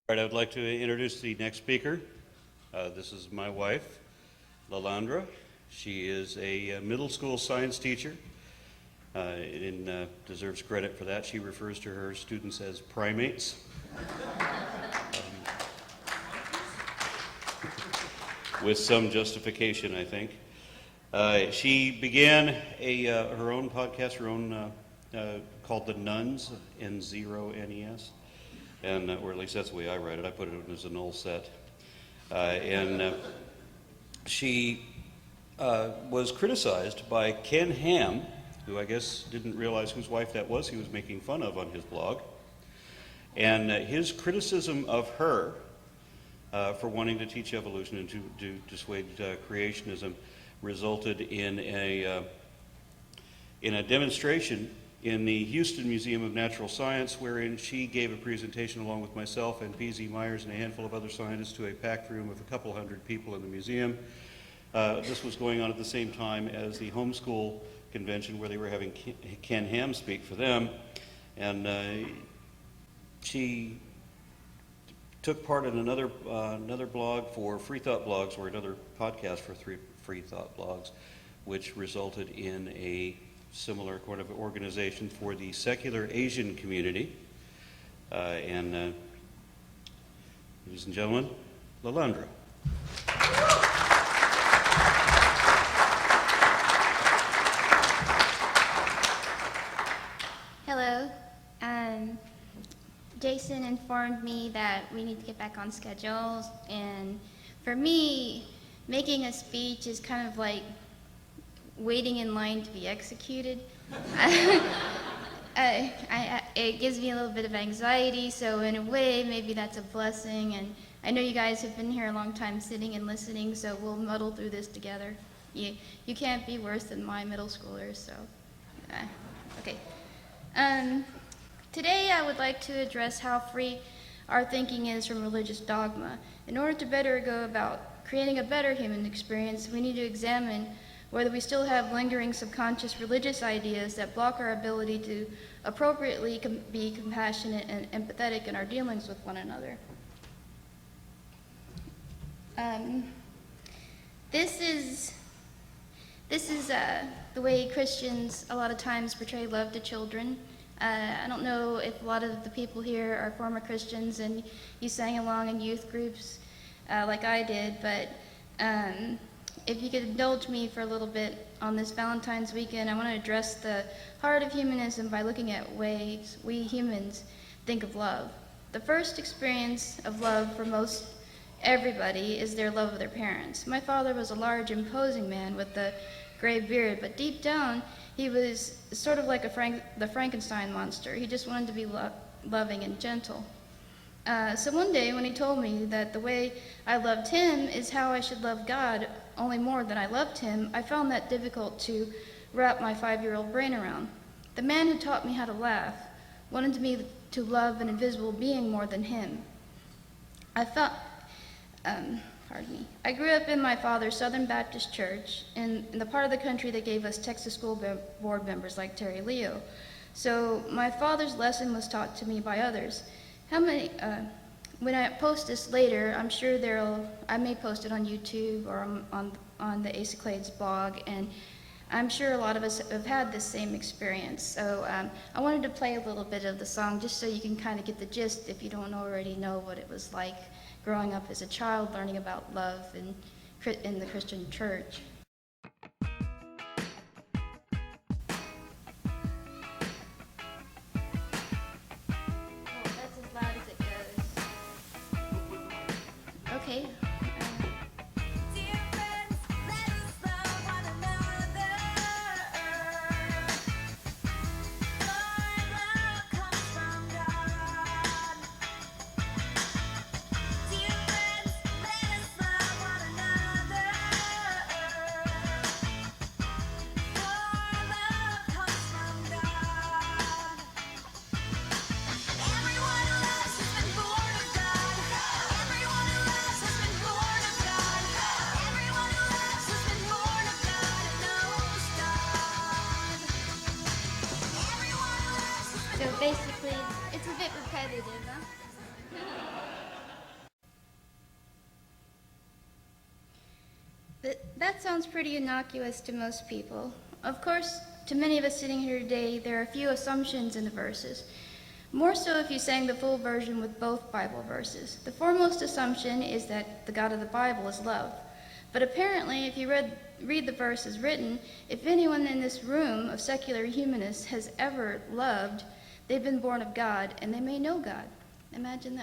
All right, I would like to introduce the next speaker. This is my wife, Lilandra. She is a middle school science teacher and deserves credit for that. She refers to her students as primates. With some justification, I think. She began her own podcast, called The Nuns, N0NES. And, or at least that's the way I write it. I put it as a null set. She was criticized by Ken Ham, who I guess didn't realize whose wife that was he was making fun of on his blog. And his criticism of her for wanting to teach evolution and to dissuade creationism resulted in a demonstration in the Houston Museum of Natural Science, wherein she gave a presentation along with myself and P.Z. Myers and a handful of other scientists to a packed room of a couple hundred people in the museum. This was going on at the same time as the homeschool convention where they were having Ken Ham speak for them. And she took part in another blog for Free Thought Blogs, or another podcast for Free Thought Blogs, which resulted in a similar kind of organization for the secular Asian community. Ladies and gentlemen, Lilandra. Hello. Jason informed me that we need to get back on schedules, and for me, making a speech is kind of like waiting in line to be executed. It gives me a little bit of anxiety, so in a way, maybe that's a blessing. And I know you guys have been here a long time sitting and listening, so we'll muddle through this together. You can't be worse than my middle schoolers, so, okay. Today I would like to address how free our thinking is from religious dogma. In order to better go about creating a better human experience, we need to examine whether we still have lingering subconscious religious ideas that block our ability to appropriately be compassionate and empathetic in our dealings with one another. This is the way Christians a lot of times portray love to children. I don't know if a lot of the people here are former Christians and you sang along in youth groups like I did, but if you could indulge me for a little bit on this Valentine's weekend, I want to address the heart of humanism by looking at ways we humans think of love. The first experience of love for most everybody is their love of their parents. My father was a large, imposing man with a gray beard, but deep down, he was sort of like the Frankenstein monster. He just wanted to be loving and gentle. So one day when he told me that the way I loved him is how I should love God, only more than I loved him, I found that difficult to wrap my 5-year-old brain around. The man who taught me how to laugh wanted me to love an invisible being more than him. I grew up in my father's Southern Baptist church in the part of the country that gave us Texas school board members like Terry Leo. So my father's lesson was taught to me by others. When I post this later, I'm sure I may post it on YouTube or on the Asa Clade's blog, and I'm sure a lot of us have had this same experience. So I wanted to play a little bit of the song just so you can kind of get the gist if you don't already know what it was like growing up as a child, learning about love in the Christian church. Okay. So basically, it's a bit repetitive, huh? That sounds pretty innocuous to most people. Of course, to many of us sitting here today, there are a few assumptions in the verses. More so if you sang the full version with both Bible verses. The foremost assumption is that the God of the Bible is love. But apparently, if you read the verse as written, if anyone in this room of secular humanists has ever loved, they've been born of God, and they may know God. Imagine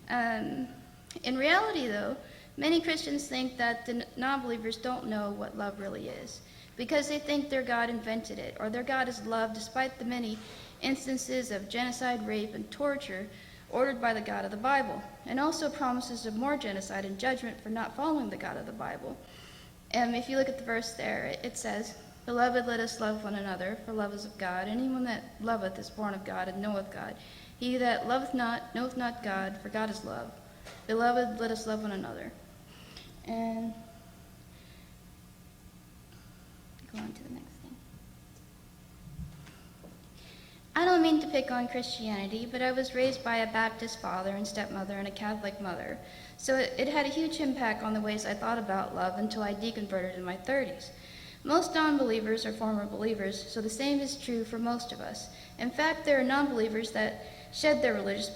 that. In reality, though, many Christians think that the non-believers don't know what love really is, because they think their God invented it, or their God is love despite the many instances of genocide, rape, and torture ordered by the God of the Bible, and also promises of more genocide and judgment for not following the God of the Bible. If you look at the verse there, it says, "Beloved, let us love one another, for love is of God. Anyone that loveth is born of God and knoweth God. He that loveth not knoweth not God, for God is love. Beloved, let us love one another." And go on to the next thing. I don't mean to pick on Christianity, but I was raised by a Baptist father and stepmother and a Catholic mother, so it had a huge impact on the ways I thought about love until I deconverted in my 30s. Most non-believers are former believers, so the same is true for most of us. In fact, there are non-believers that shed their religious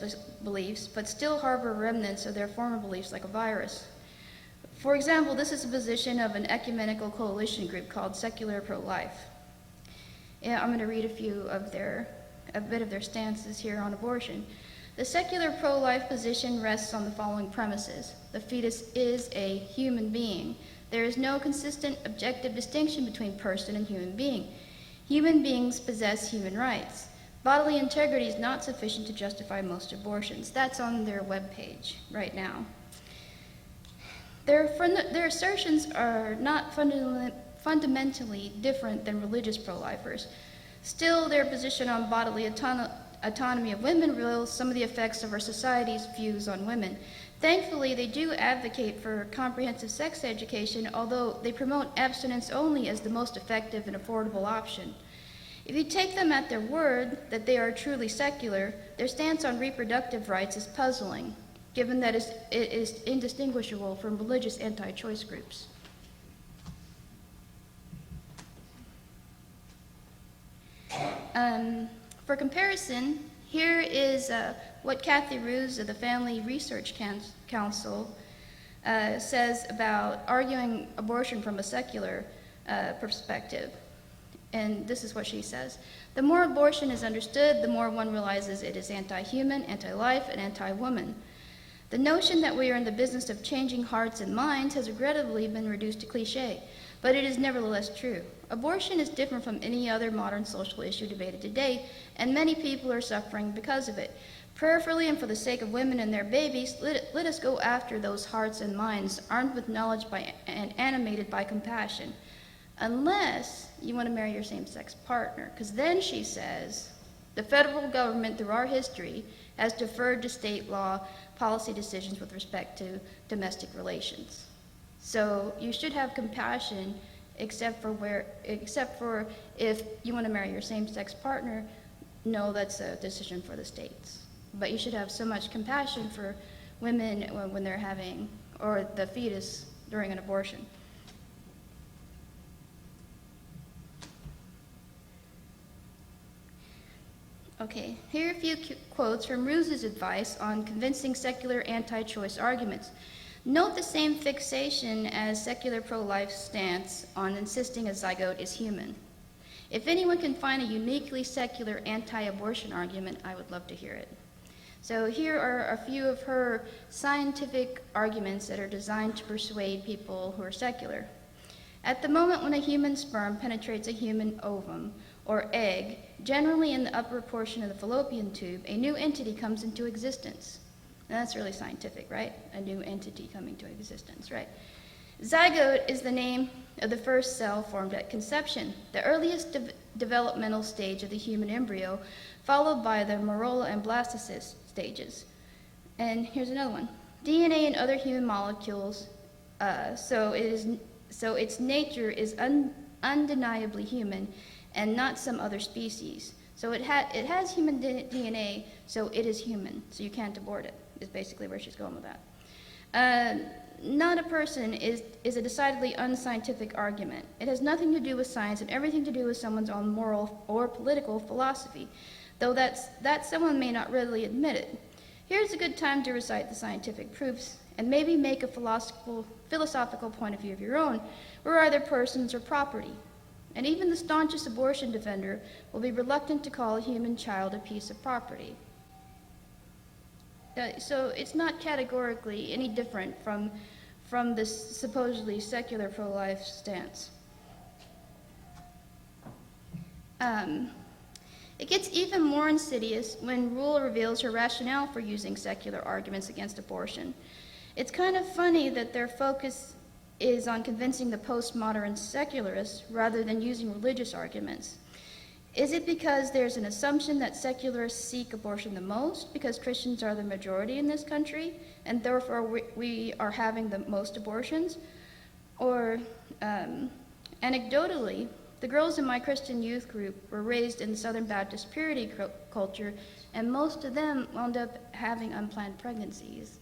beliefs, but still harbor remnants of their former beliefs like a virus. For example, this is a position of an ecumenical coalition group called Secular Pro-Life. I'm going to read a bit of their stances here on abortion. The secular pro-life position rests on the following premises. The fetus is a human being. There is no consistent objective distinction between person and human being. Human beings possess human rights. Bodily integrity is not sufficient to justify most abortions. That's on their webpage right now. Their assertions are not fundamentally different than religious pro-lifers. Still, their position on bodily autonomy of women reveals some of the effects of our society's views on women. Thankfully, they do advocate for comprehensive sex education, although they promote abstinence only as the most effective and affordable option. If you take them at their word that they are truly secular, their stance on reproductive rights is puzzling, given that it is indistinguishable from religious anti-choice groups. For comparison, here is what Kathy Roos of the Family Research Council says about arguing abortion from a secular perspective. And this is what she says. The more abortion is understood, the more one realizes it is anti-human, anti-life, and anti-woman. The notion that we are in the business of changing hearts and minds has regrettably been reduced to cliche, but it is nevertheless true. Abortion is different from any other modern social issue debated today, and many people are suffering because of it. Prayerfully and for the sake of women and their babies, let us go after those hearts and minds armed with knowledge and animated by compassion. Unless you want to marry your same-sex partner, because then she says, the federal government through our history has deferred to state law policy decisions with respect to domestic relations. So you should have compassion except for if you want to marry your same-sex partner, no, that's a decision for the states. But you should have so much compassion for women when they're having, or the fetus during an abortion. Okay, here are a few quotes from Roos's advice on convincing secular anti-choice arguments. Note the same fixation as secular pro-life stance on insisting a zygote is human. If anyone can find a uniquely secular anti-abortion argument, I would love to hear it. So here are a few of her scientific arguments that are designed to persuade people who are secular. At the moment when a human sperm penetrates a human ovum or egg, generally in the upper portion of the fallopian tube, a new entity comes into existence. Now that's really scientific, right? A new entity coming to existence, right? Zygote is the name of the first cell formed at conception, the earliest developmental stage of the human embryo, followed by the Morolla and blastocyst stages. And here's another one. DNA and other human molecules, so its nature is undeniably human and not some other species. So it has human DNA, so it is human, so you can't abort it, is basically where she's going with that. Not a person is a decidedly unscientific argument. It has nothing to do with science and everything to do with someone's own moral or political philosophy, though that someone may not readily admit it. Here's a good time to recite the scientific proofs and maybe make a philosophical point of view of your own. We're either persons or property. And even the staunchest abortion defender will be reluctant to call a human child a piece of property. So it's not categorically any different from this supposedly secular pro-life stance. It gets even more insidious when Rule reveals her rationale for using secular arguments against abortion. It's kind of funny that their focus is on convincing the postmodern secularists rather than using religious arguments. Is it because there's an assumption that secularists seek abortion the most because Christians are the majority in this country and therefore we are having the most abortions? Or anecdotally, the girls in my Christian youth group were raised in Southern Baptist purity culture, and most of them wound up having unplanned pregnancies.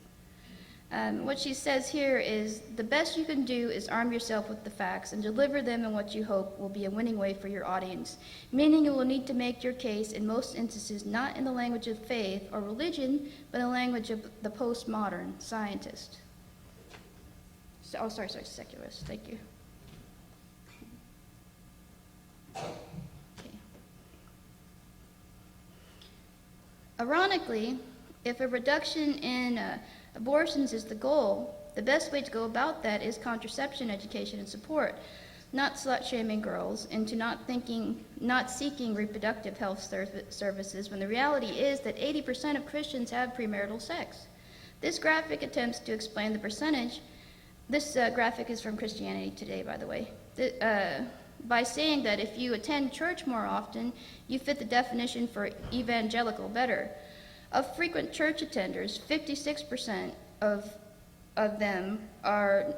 What she says here is, the best you can do is arm yourself with the facts and deliver them in what you hope will be a winning way for your audience, meaning you will need to make your case in most instances not in the language of faith or religion, but in the language of the postmodern scientist. Secularist, thank you. Okay. Ironically, if a reduction in abortions is the goal, the best way to go about that is contraception education and support, not slut-shaming girls into not seeking reproductive health services when the reality is that 80% of Christians have premarital sex. This graphic attempts to explain the percentage. This graphic is from Christianity Today, by the way. By saying that if you attend church more often, you fit the definition for evangelical better. Of frequent church attenders, 56% of them are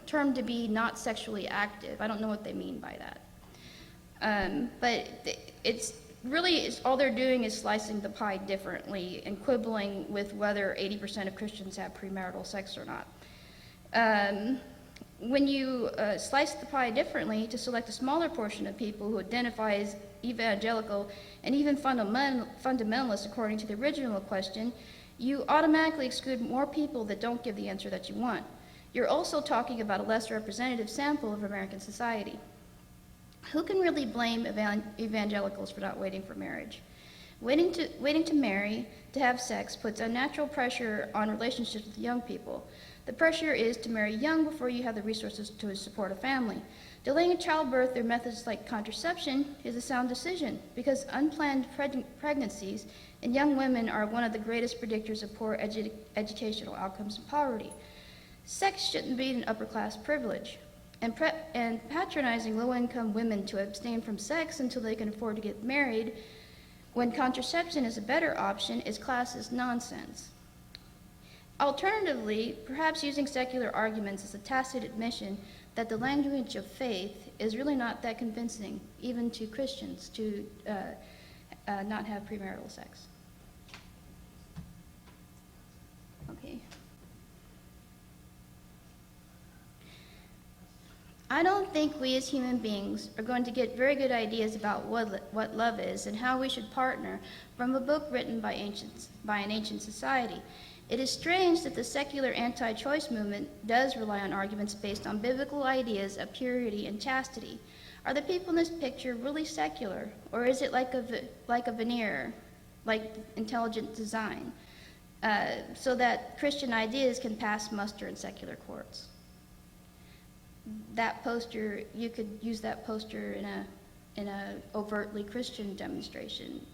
termed to be not sexually active. I don't know what they mean by that. But all they're doing is slicing the pie differently and quibbling with whether 80% of Christians have premarital sex or not. When you slice the pie differently to select a smaller portion of people who identify as evangelical and even fundamentalists according to the original question, you automatically exclude more people that don't give the answer that you want. You're also talking about a less representative sample of American society. Who can really blame evangelicals for not waiting for marriage? Waiting to marry, to have sex, puts unnatural pressure on relationships with young people. The pressure is to marry young before you have the resources to support a family. Delaying childbirth through methods like contraception is a sound decision because unplanned pregnancies in young women are one of the greatest predictors of poor educational outcomes and poverty. Sex shouldn't be an upper-class privilege, and patronizing low-income women to abstain from sex until they can afford to get married when contraception is a better option is classist nonsense. Alternatively, perhaps using secular arguments as a tacit admission that the language of faith is really not that convincing, even to Christians, to not have premarital sex. Okay. I don't think we as human beings are going to get very good ideas about what love is and how we should partner from a book written by an ancient society. It is strange that the secular anti-choice movement does rely on arguments based on biblical ideas of purity and chastity. Are the people in this picture really secular, or is it like a veneer, like intelligent design, so that Christian ideas can pass muster in secular courts? That poster, you could use that poster in a overtly Christian demonstration.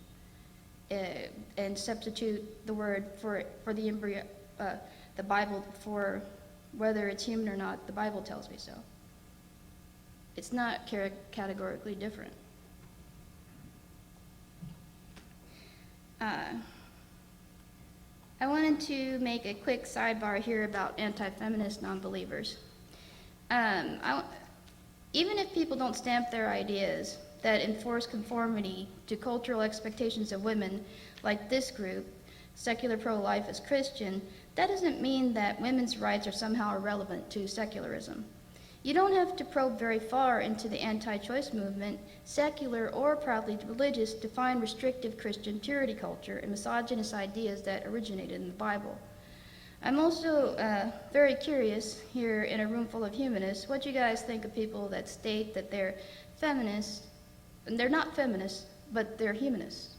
And substitute the word for the embryo, the Bible, for whether it's human or not. The Bible tells me so. It's not categorically different. I wanted to make a quick sidebar here about anti-feminist non-believers. Even if people don't stamp their ideas that enforce conformity to cultural expectations of women, like this group, secular pro-life is Christian, that doesn't mean that women's rights are somehow irrelevant to secularism. You don't have to probe very far into the anti-choice movement, secular or proudly religious, to find restrictive Christian purity culture and misogynist ideas that originated in the Bible. I'm also very curious here in a room full of humanists, what you guys think of people that state that they're feminists, and they're not feminists, but they're humanists.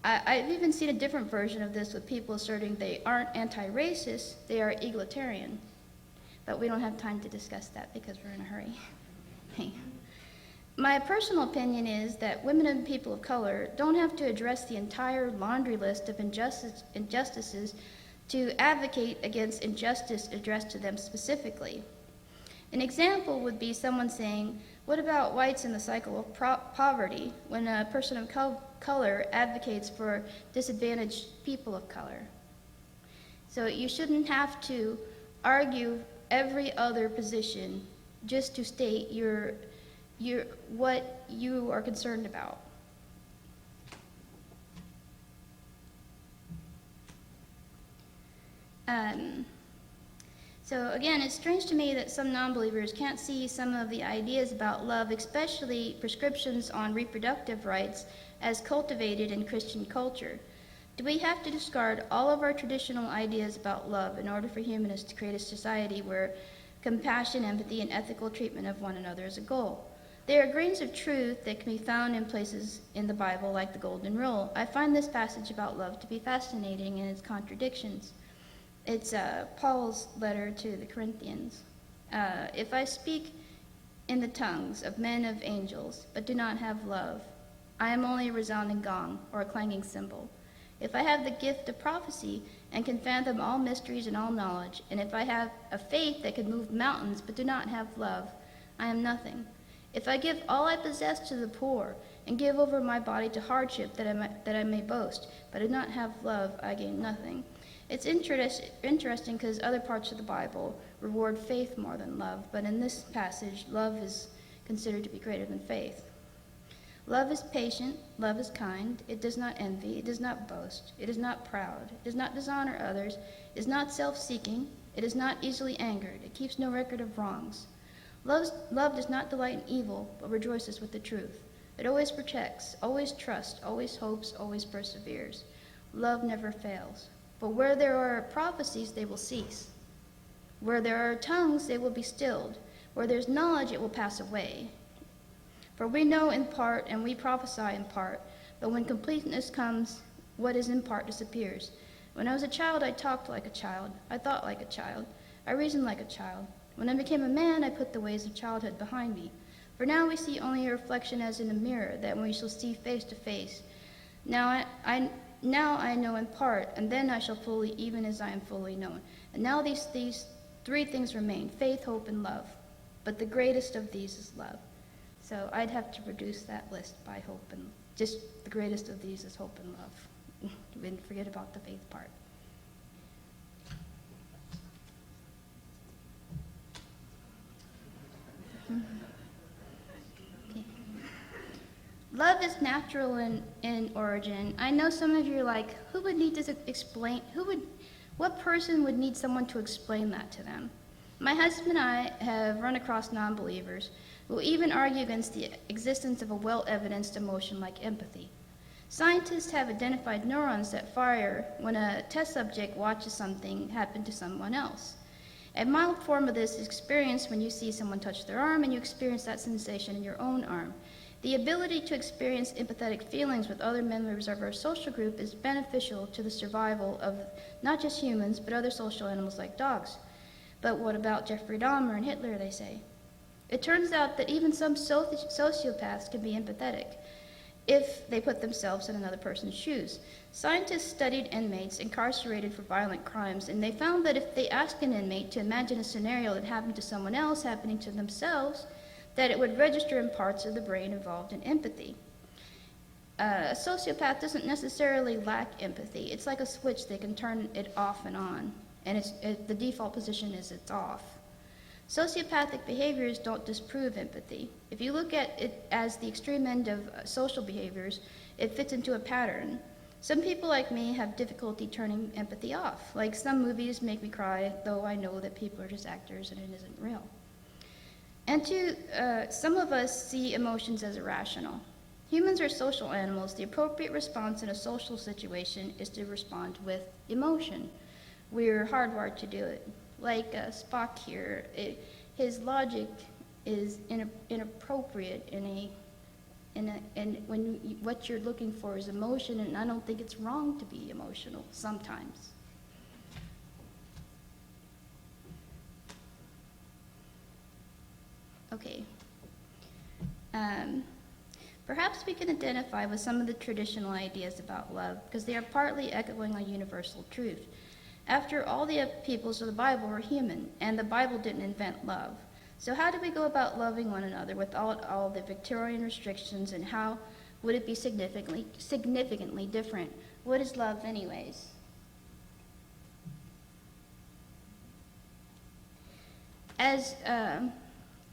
I've even seen a different version of this with people asserting they aren't anti-racist, they are egalitarian. But we don't have time to discuss that because we're in a hurry. Hey. My personal opinion is that women and people of color don't have to address the entire laundry list of injustices to advocate against injustice addressed to them specifically. An example would be someone saying, what about whites in the cycle of poverty, when a person of color advocates for disadvantaged people of color? So you shouldn't have to argue every other position just to state what you are concerned about. So again, it's strange to me that some non-believers can't see some of the ideas about love, especially prescriptions on reproductive rights, as cultivated in Christian culture. Do we have to discard all of our traditional ideas about love in order for humanists to create a society where compassion, empathy, and ethical treatment of one another is a goal? There are grains of truth that can be found in places in the Bible, like the Golden Rule. I find this passage about love to be fascinating in its contradictions. It's Paul's letter to the Corinthians. If I speak in the tongues of men of angels, but do not have love, I am only a resounding gong or a clanging cymbal. If I have the gift of prophecy and can fathom all mysteries and all knowledge, and if I have a faith that can move mountains but do not have love, I am nothing. If I give all I possess to the poor and give over my body to hardship that I may boast, but do not have love, I gain nothing. It's interesting because other parts of the Bible reward faith more than love, but in this passage, love is considered to be greater than faith. Love is patient, love is kind, it does not envy, it does not boast, it is not proud, it does not dishonor others, it is not self-seeking, it is not easily angered, it keeps no record of wrongs. Love does not delight in evil, but rejoices with the truth. It always protects, always trusts, always hopes, always perseveres. Love never fails. But where there are prophecies, they will cease. Where there are tongues, they will be stilled. Where there's knowledge, it will pass away. For we know in part, and we prophesy in part, but when completeness comes, what is in part disappears. When I was a child, I talked like a child. I thought like a child. I reasoned like a child. When I became a man, I put the ways of childhood behind me. For now we see only a reflection as in a mirror, that we shall see face to face. Now I know in part, and then I shall fully, even as I am fully known. And now these three things remain, faith, hope, and love. But the greatest of these is love. So I'd have to reduce that list by hope, and just the greatest of these is hope and love. And forget about the faith part. Okay. Love is natural in origin. I know some of you are like, who would need to explain, what person would need someone to explain that to them? My husband and I have run across non-believers who even argue against the existence of a well-evidenced emotion like empathy. Scientists have identified neurons that fire when a test subject watches something happen to someone else. A mild form of this is experienced when you see someone touch their arm and you experience that sensation in your own arm. The ability to experience empathetic feelings with other members of our social group is beneficial to the survival of not just humans, but other social animals like dogs. But what about Jeffrey Dahmer and Hitler, they say? It turns out that even some sociopaths can be empathetic if they put themselves in another person's shoes. Scientists studied inmates incarcerated for violent crimes, and they found that if they asked an inmate to imagine a scenario that happened to someone else happening to themselves, that it would register in parts of the brain involved in empathy. A sociopath doesn't necessarily lack empathy. It's like a switch. They can turn it off and on, and the default position is it's off. Sociopathic behaviors don't disprove empathy. If you look at it as the extreme end of social behaviors, it fits into a pattern. Some people like me have difficulty turning empathy off. Like some movies make me cry, though I know that people are just actors and it isn't real. And some of us see emotions as irrational. Humans are social animals. The appropriate response in a social situation is to respond with emotion. We're hardwired to do it. Like Spock here, his logic is inappropriate what you're looking for is emotion, and I don't think it's wrong to be emotional sometimes. Okay. Perhaps we can identify with some of the traditional ideas about love, because they are partly echoing a universal truth. After all, the peoples of the Bible were human, and the Bible didn't invent love. So how do we go about loving one another without all the Victorian restrictions, and how would it be significantly different? What is love anyways?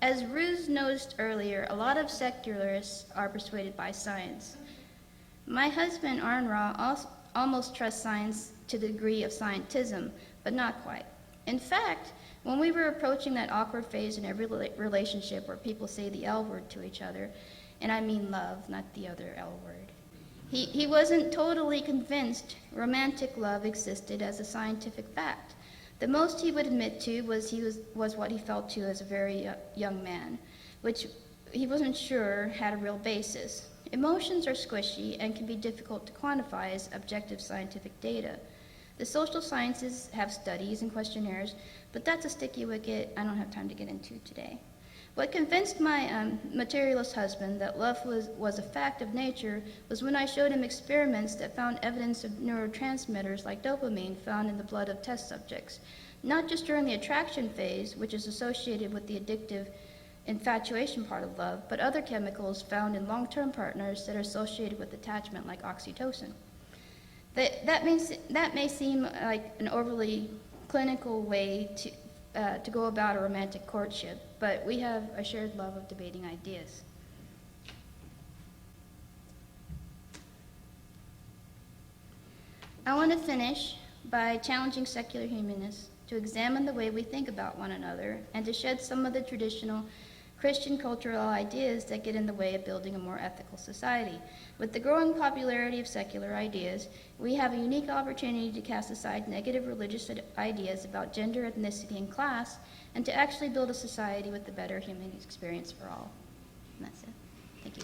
As Ruse noticed earlier, a lot of secularists are persuaded by science. My husband, Arnra, almost trusts science to the degree of scientism, but not quite. In fact, when we were approaching that awkward phase in every relationship where people say the L word to each other, and I mean love, not the other L word, he wasn't totally convinced romantic love existed as a scientific fact. The most he would admit to was what he felt to as a very young man, which he wasn't sure had a real basis. Emotions are squishy and can be difficult to quantify as objective scientific data. The social sciences have studies and questionnaires, but that's a sticky wicket I don't have time to get into today. What convinced my materialist husband that love was a fact of nature was when I showed him experiments that found evidence of neurotransmitters like dopamine found in the blood of test subjects, not just during the attraction phase, which is associated with the addictive infatuation part of love, but other chemicals found in long-term partners that are associated with attachment, like oxytocin. That may seem like an overly clinical way to go about a romantic courtship, but we have a shared love of debating ideas. I want to finish by challenging secular humanists to examine the way we think about one another and to shed some of the traditional Christian cultural ideas that get in the way of building a more ethical society. With the growing popularity of secular ideas, we have a unique opportunity to cast aside negative religious ideas about gender, ethnicity, and class, and to actually build a society with a better human experience for all. And that's it. Thank you.